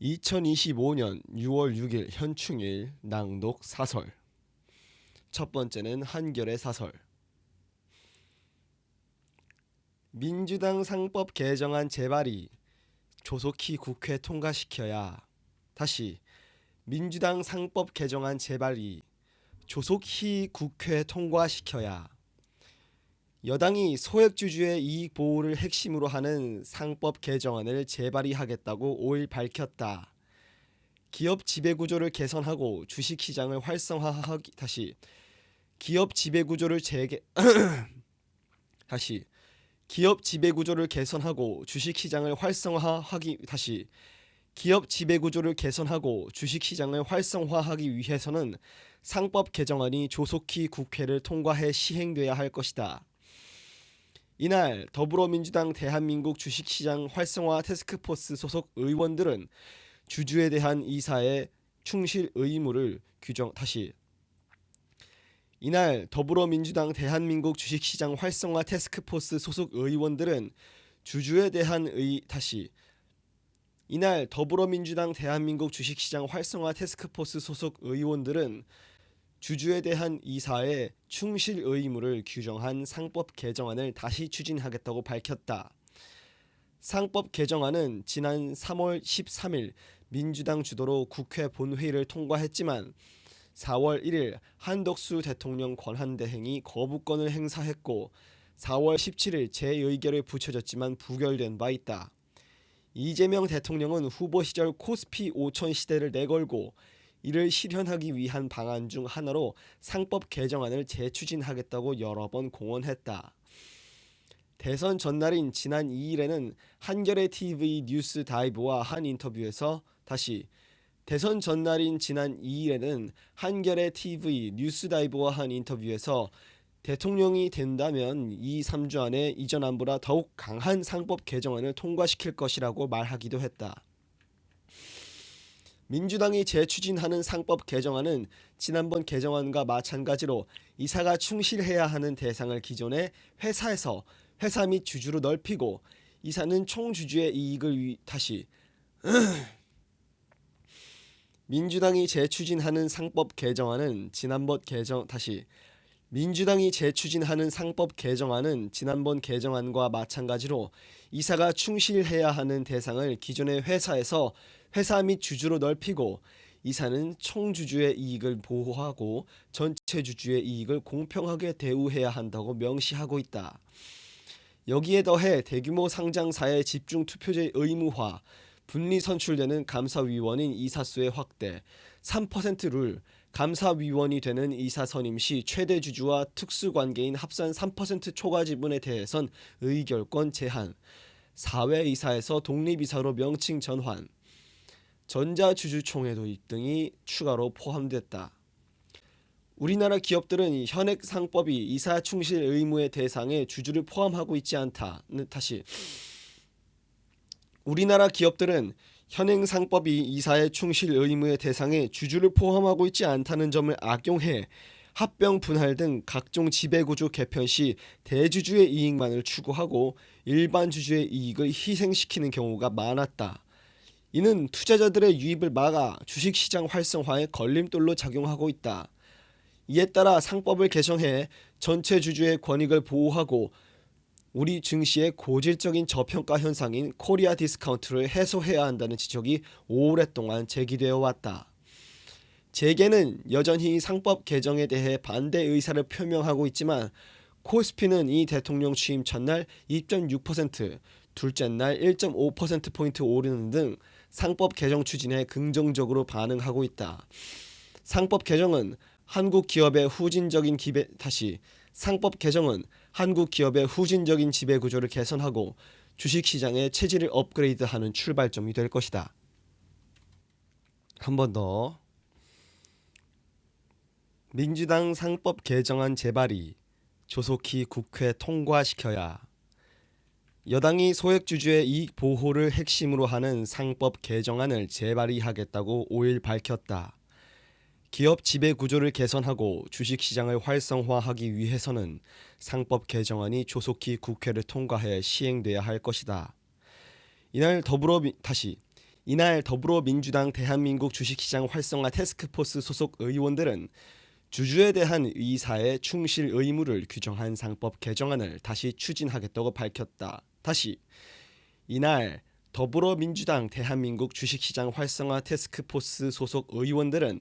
2025년 6월 6일 현충일 낭독 사설. 첫 번째는 한결의 사설. 민주당 상법 개정안 제발이 조속히 국회 통과시켜야. 다시 민주당 상법 개정안 제발이 조속히 국회 통과시켜야. 여당이 소액주주의 이익 보호를 핵심으로 하는 상법 개정안을 재발의하겠다고 5일 밝혔다. 기업 지배구조를 개선하고 주식시장을 활성화하기. 기업 지배구조를 기업 지배구조를 개선하고 주식시장을 활성화하기. 기업 지배구조를 개선하고 주식시장을 활성화하기 위해서는 상법 개정안이 조속히 국회를 통과해 시행돼야 할 것이다. 이날 더불어민주당 대한민국 주식시장 활성화 태스크포스 소속 의원들은 주주에 대한 이사의 충실 의무를 이날 더불어민주당 대한민국 주식시장 활성화 태스크포스 소속 의원들은 이날 더불어민주당 대한민국 주식시장 활성화 태스크포스 소속 의원들은 주주에 대한 이사의 충실 의무를 규정한 상법 개정안을 다시 추진하겠다고 밝혔다. 상법 개정안은 지난 3월 13일 민주당 주도로 국회 본회의를 통과했지만 4월 1일 한덕수 대통령 권한대행이 거부권을 행사했고 4월 17일 재의결에 붙여졌지만 부결된 바 있다. 이재명 대통령은 후보 시절 코스피 5천 시대를 내걸고 이를 실현하기 위한 방안 중 하나로 상법 개정안을 재추진하겠다고 여러 번 공언했다. 대선 전날인 지난 2일에는 한겨레 TV 뉴스 다이브와 한 인터뷰에서 대통령이 된다면 2-3주 안에 이전 안보다 더욱 강한 상법 개정안을 통과시킬 것이라고 말하기도 했다. 민주당이 재추진하는 상법 개정안은 지난번 개정안과 마찬가지로 이사가 충실해야 하는 대상을 기존의 회사에서 회사 및 주주로 넓히고 이사는 총주주의 이익을 민주당이 재추진하는 상법 개정안은 지난번 개정안과 마찬가지로 이사가 충실해야 하는 대상을 기존의 회사에서 회사 및 주주로 넓히고 이사는 총주주의 이익을 보호하고 전체 주주의 이익을 공평하게 대우해야 한다고 명시하고 있다. 여기에 더해 대규모 상장사의 집중투표제 의무화, 분리 선출되는 감사위원인 이사수의 확대, 3% 룰, 감사위원이 되는 이사 선임 시 최대 주주와 특수관계인 합산 3% 초과 지분에 대해선 의결권 제한, 사회이사에서 독립이사로 명칭 전환, 전자주주총회 도입 등이 추가로 포함됐다. 우리나라 기업들은 현행 상법이 이사 충실 의무의 대상에 주주를 포함하고 있지 않다. 우리나라 기업들은 현행 상법이 이사의 충실 의무의 대상에 주주를 포함하고 있지 않다는 점을 악용해 합병 분할 등 각종 지배구조 개편 시 대주주의 이익만을 추구하고 일반 주주의 이익을 희생시키는 경우가 많았다. 이는 투자자들의 유입을 막아 주식시장 활성화에 걸림돌로 작용하고 있다. 이에 따라 상법을 개정해 전체 주주의 권익을 보호하고 우리 증시의 고질적인 저평가 현상인 코리아 디스카운트를 해소해야 한다는 지적이 오랫동안 제기되어 왔다. 재계는 여전히 상법 개정에 대해 반대 의사를 표명하고 있지만 코스피는 이 대통령 취임 첫날 2.6%, 둘째 날 1.5%포인트 오르는 등 상법 개정 추진에 긍정적으로 반응하고 있다. 상법 개정은 한국 기업의 후진적인 지배구조를 개선하고 주식시장의 체질을 업그레이드하는 출발점이 될 것이다. 한 번 더. 민주당 상법 개정안 재발의 조속히 국회 통과시켜야. 여당이 소액주주의 이익 보호를 핵심으로 하는 상법 개정안을 재발의하겠다고 5일 밝혔다. 기업 지배구조를 개선하고 주식시장을 활성화하기 위해서는 상법 개정안이 조속히 국회를 통과해 시행돼야 할 것이다. 이날 더불어민주당 대한민국 주식시장 활성화 태스크포스 소속 의원들은 주주에 대한 의사의 충실 의무를 규정한 상법 개정안을 다시 추진하겠다고 밝혔다. 다시 이날 더불어민주당 대한민국 주식시장 활성화 태스크포스 소속 의원들은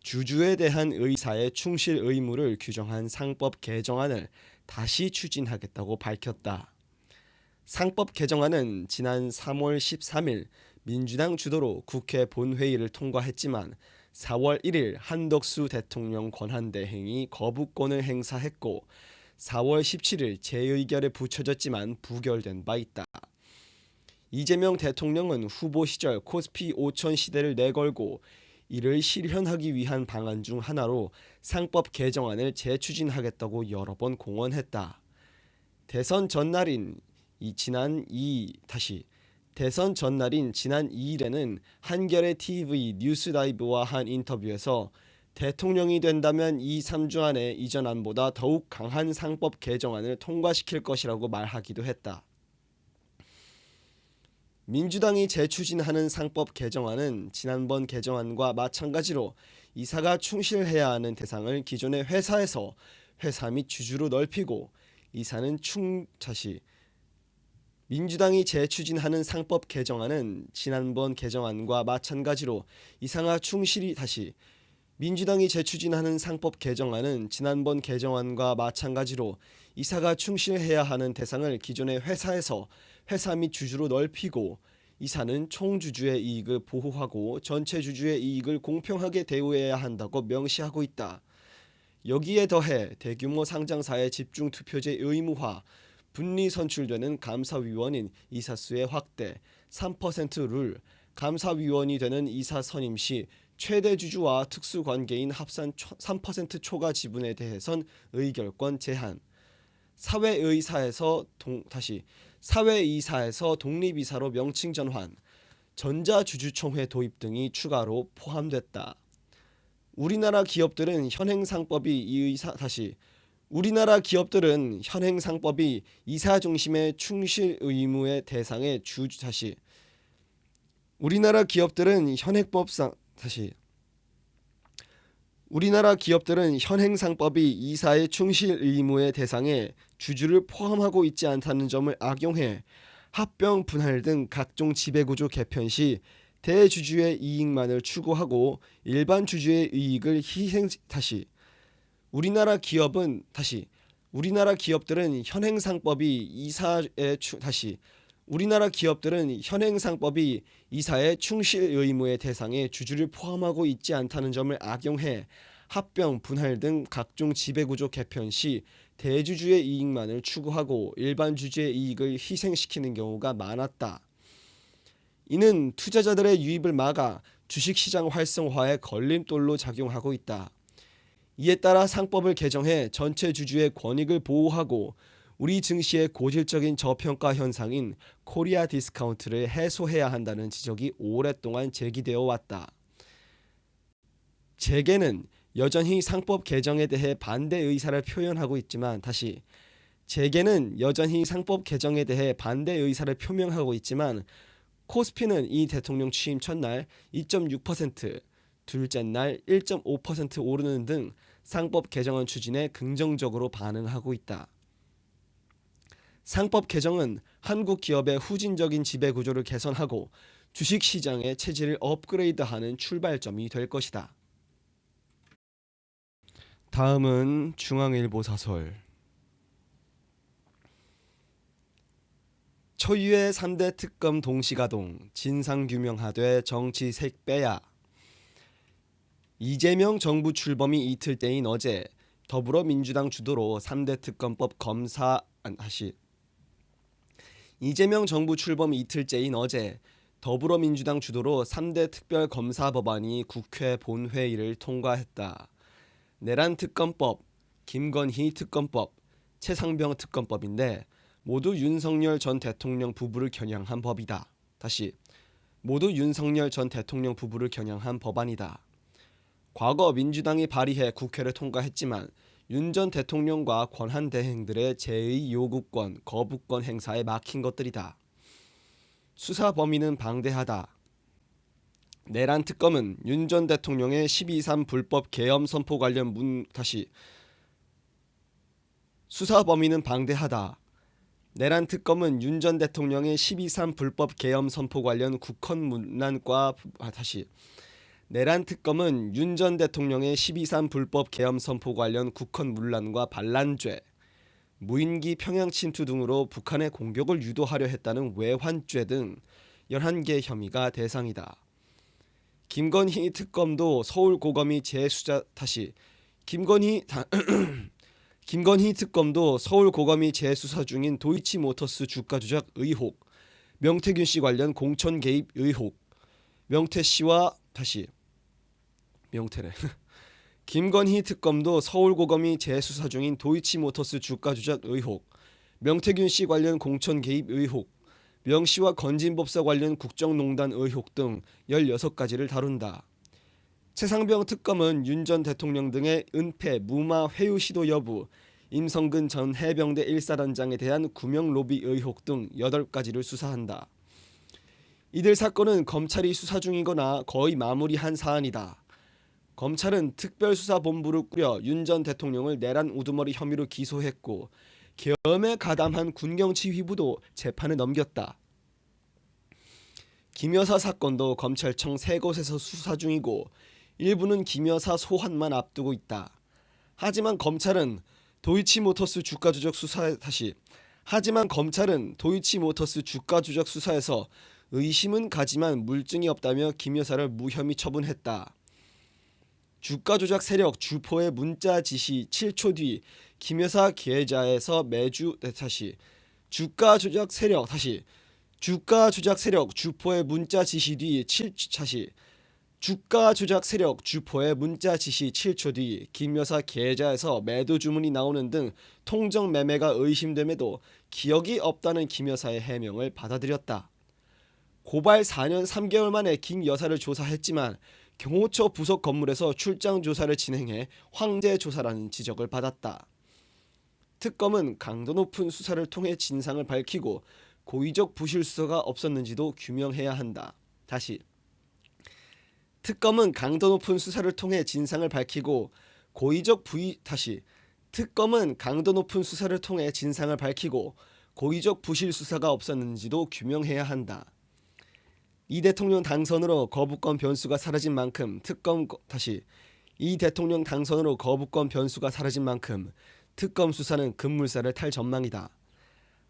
주주에 대한 의사의 충실 의무를 규정한 상법 개정안을 다시 추진하겠다고 밝혔다. 상법 개정안은 지난 3월 13일 민주당 주도로 국회 본회의를 통과했지만 4월 1일 한덕수 대통령 권한대행이 거부권을 행사했고 4월 17일 재의결에 붙여졌지만 부결된 바 있다. 이재명 대통령은 후보 시절 코스피 5천 시대를 내걸고 이를 실현하기 위한 방안 중 하나로 상법 개정안을 재추진하겠다고 여러 번 공언했다. 대선 전날인 지난 2일에는 한겨레 TV 뉴스라이브와 한 인터뷰에서 대통령이 된다면 2-3주 안에 이전 안보다 더욱 강한 상법 개정안을 통과시킬 것이라고 말하기도 했다. 민주당이 재추진하는 상법 개정안은 지난번 개정안과 마찬가지로 이사가 충실해야 하는 대상을 기존의 회사에서 회사 및 주주로 넓히고 민주당이 재추진하는 상법 개정안은 지난번 개정안과 마찬가지로 민주당이 재추진하는 상법 개정안은 지난번 개정안과 마찬가지로 이사가 충실해야 하는 대상을 기존의 회사에서 회사 및 주주로 넓히고 이사는 총주주의 이익을 보호하고 전체 주주의 이익을 공평하게 대우해야 한다고 명시하고 있다. 여기에 더해 대규모 상장사의 집중투표제 의무화, 분리 선출되는 감사위원인 이사수의 확대, 3% 룰, 감사위원이 되는 이사 선임 시 최대 주주와 특수관계인 합산 3% 초과 지분에 대해선 의결권 제한, 사회이사에서 독립이사로 명칭 전환, 전자주주총회 도입 등이 추가로 포함됐다. 우리나라 기업들은 현행 상법이 이사 중심의 충실 의무의 대상에 현행 상법이 이사의 충실 의무의 대상에 주주를 포함하고 있지 않다는 점을 악용해 합병 분할 등 각종 지배구조 개편 시 대주주의 이익만을 추구하고 일반 주주의 이익을 우리나라 기업들은 현행 상법이 이사의 충실 의무의 대상에 주주를 포함하고 있지 않다는 점을 악용해 합병, 분할 등 각종 지배구조 개편 시 대주주의 이익만을 추구하고 일반 주주의 이익을 희생시키는 경우가 많았다. 이는 투자자들의 유입을 막아 주식시장 활성화에 걸림돌로 작용하고 있다. 이에 따라 상법을 개정해 전체 주주의 권익을 보호하고 우리 증시의 고질적인 저평가 현상인 코리아 디스카운트를 해소해야 한다는 지적이 오랫동안 제기되어 왔다. 재계는 여전히 상법 개정에 대해 반대 의사를 표명하고 있지만 코스피는 이 대통령 취임 첫날 2.6%, 둘째 날 1.5% 오르는 등 상법 개정안 추진에 긍정적으로 반응하고 있다. 상법 개정은 한국 기업의 후진적인 지배구조를 개선하고 주식시장의 체질을 업그레이드하는 출발점이 될 것이다. 다음은 중앙일보 사설. 초유의 3대 특검 동시가동, 진상규명하되 정치색 빼야. 이재명 정부 출범이 이틀 때인 어제 더불어민주당 주도로 3대 특검법 이재명 정부 출범 이틀째인 어제 더불어민주당 주도로 3대 특별검사 법안이 국회 본회의를 통과했다. 내란 특검법, 김건희 특검법, 최상병 특검법인데 모두 윤석열 전 대통령 부부를 겨냥한 법이다. 모두 윤석열 전 대통령 부부를 겨냥한 법안이다. 과거 민주당이 발의해 국회를 통과했지만 윤 전 대통령과 권한대행들의 재의 요구권, 거부권 행사에 막힌 것들이다. 수사 범위는 방대하다. 내란 특검은 윤 전 대통령의 12.3 불법 계엄 선포 관련 수사 범위는 방대하다. 내란 특검은 윤 전 대통령의 12.3 불법 계엄 선포 관련 국헌 문란과 내란 특검은 윤 전 대통령의 12.3 불법 계엄 선포 관련 국헌 문란과 반란죄, 무인기 평양 침투 등으로 북한의 공격을 유도하려 했다는 외환죄 등 11개 혐의가 대상이다. 김건희 특검도 서울고검이 김건희 특검도 서울고검이 재수사 중인 도이치모터스 주가 조작 의혹, 명태균 씨 관련 공천 개입 의혹, 김건희 특검도 서울고검이 재수사 중인 도이치모터스 주가 조작 의혹, 명태균 씨 관련 공천 개입 의혹, 명씨와 건진법사 관련 국정농단 의혹 등 16가지를 다룬다. 최상병 특검은 윤 전 대통령 등의 은폐, 무마, 회유 시도 여부, 임성근 전 해병대 1사단장에 대한 구명 로비 의혹 등 8가지를 수사한다. 이들 사건은 검찰이 수사 중이거나 거의 마무리한 사안이다. 검찰은 특별수사본부를 꾸려 윤 전 대통령을 내란 우두머리 혐의로 기소했고 계엄에 가담한 군경치 휘부도 재판에 넘겼다. 김 여사 사건도 검찰청 3곳에서 수사 중이고 일부는 김 여사 소환만 앞두고 있다. 하지만 검찰은 도이치모터스 주가 조작 수사에서 의심은 가지만 물증이 없다며 김 여사를 무혐의 처분했다. 주가 조작 세력 주포의 문자 지시 7초 뒤 김 여사 계좌에서 주가 조작 세력 주포의 문자 지시 뒤 주가 조작 세력 주포의 문자 지시 7초 뒤 김 여사 계좌에서 매도 주문이 나오는 등 통정 매매가 의심됨에도 기억이 없다는 김 여사의 해명을 받아들였다. 고발 4년 3개월 만에 김 여사를 조사했지만 경호처 부속 건물에서 출장 조사를 진행해 황제 조사라는 지적을 받았다. 특검은 강도 높은 수사를 통해 진상을 밝히고 고의적 부실 수사가 없었는지도 규명해야 한다. 특검은 강도 높은 수사를 통해 진상을 밝히고 고의적 부실 수사가 없었는지도 규명해야 한다. 이 대통령 당선으로 거부권 변수가 사라진 만큼 특검 수사는 급물살을 탈 전망이다.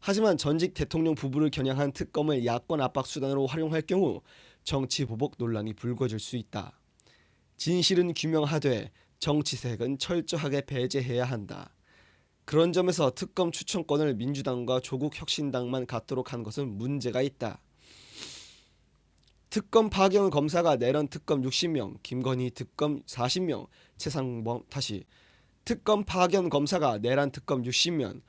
하지만 전직 대통령 부부를 겨냥한 특검을 야권 압박 수단으로 활용할 경우 정치 보복 논란이 불거질 수 있다. 진실은 규명하되 정치색은 철저하게 배제해야 한다. 그런 점에서 특검 추천권을 민주당과 조국혁신당만 갖도록 한 것은 문제가 있다. 특검 파견 검사가 내란 특검 60명, 김건희 특검 40명, 특검 파견 검사가 내란 특검 60명,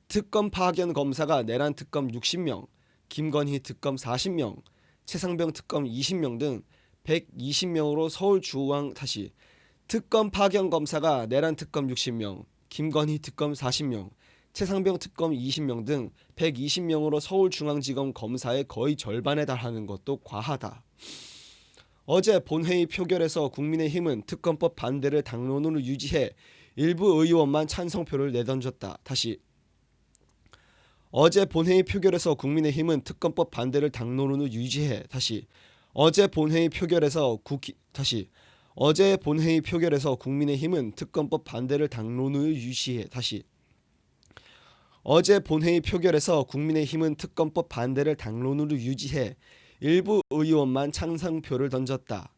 특검 파견 검사가 내란 특검 60명, 김건희 특검 40명, 최상병 특검 20명 등 120명으로 특검 파견 검사가 내란 특검 60명, 김건희 특검 40명, 최상병 특검 20명 등 120명으로 서울중앙지검 검사의 거의 절반에 달하는 것도 과하다. 어제 본회의 표결에서 국민의힘은 특검법 반대를 당론으로 유지해 일부 의원만 찬성표를 내던졌다. 어제 본회의 표결에서 국민의힘은 특검법 반대를 당론으로 유지해 국민의힘은 특검법 반대를 당론으로 유지해 일부 의원만 찬성표를 던졌다.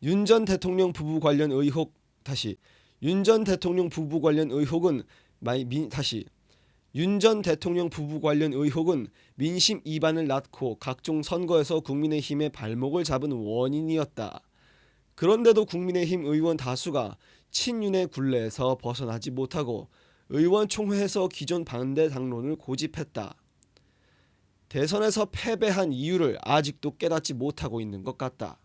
윤 전 대통령 부부 관련 의혹은 민심 이반을 낳고 각종 선거에서 국민의힘의 발목을 잡은 원인이었다. 그런데도 국민의힘 의원 다수가 친윤의 굴레에서 벗어나지 못하고 의원총회에서 기존 반대 당론을 고집했다. 대선에서 패배한 이유를 아직도 깨닫지 못하고 있는 것 같다.